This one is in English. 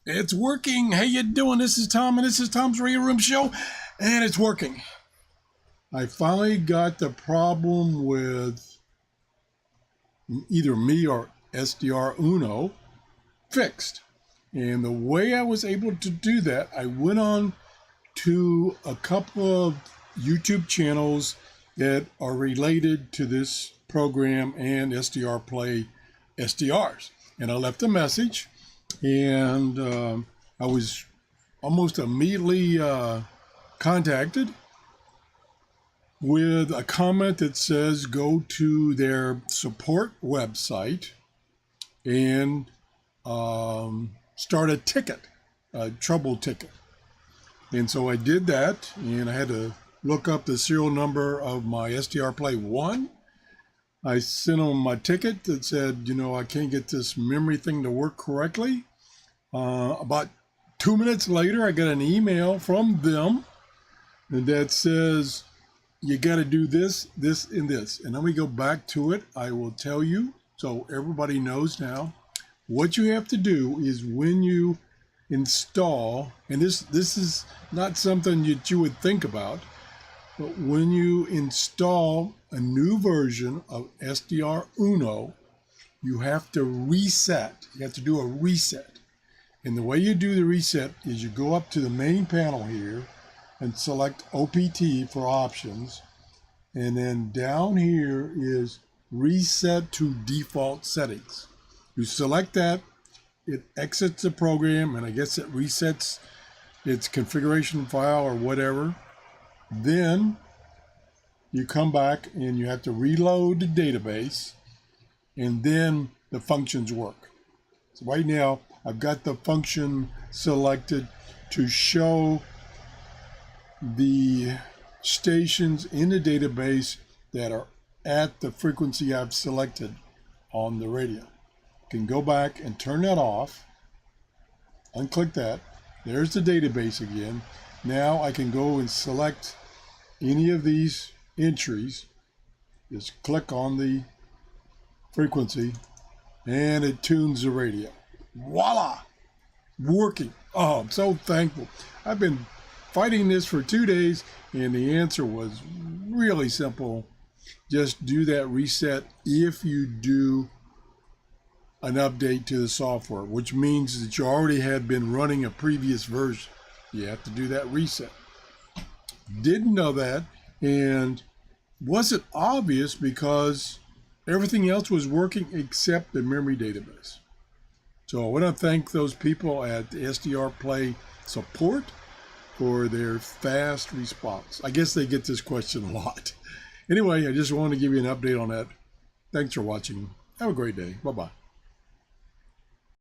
It's working. How you doing? This is Tom, and this is Tom's Radio Room Show, and it's working. I finally got the problem with either me or SDRuno fixed. And the way I was able to do that, I went on to a couple of YouTube channels that are related to this program and SDR Play SDRs. And I left a message, and I was almost immediately contacted with a comment that says go to their support website and start a ticket, a trouble ticket. And so I did that, and I had to look up the serial number of my SDR Play 1. I sent them my ticket that said, you know, I can't get this memory thing to work correctly. About 2 minutes later, I got an email from them that says, you got to do this, this, and this. And then we go back to it. I will tell you, so everybody knows now, what you have to do is when you install, and this is not something that you would think about, but when you install a new version of SDRuno, you have to reset. You have to do a reset. And the way you do the reset is you go up to the main panel here and select OPT for options. And then down here is reset to default settings. You select that, it exits the program, and I guess it resets its configuration file or whatever. Then you come back and you have to reload the database, and then the functions work. So right now I've got the function selected to show the stations in the database that are at the frequency I've selected on the radio. You can go back and turn that off, unclick that. There's the database again. Now I can go and select any of these entries, just click on the frequency, and it tunes the radio. Voila! Working. Oh, I'm so thankful. I've been fighting this for 2 days, and the answer was really simple. Just do that reset if you do an update to the software, which means that you already had been running a previous version. You have to do that reset. Didn't know that, and wasn't obvious because everything else was working except the memory database. So I want to thank those people at SDR Play Support for their fast response. I guess they get this question a lot. Anyway, I just wanted to give you an update on that. Thanks for watching. Have a great day. Bye-bye.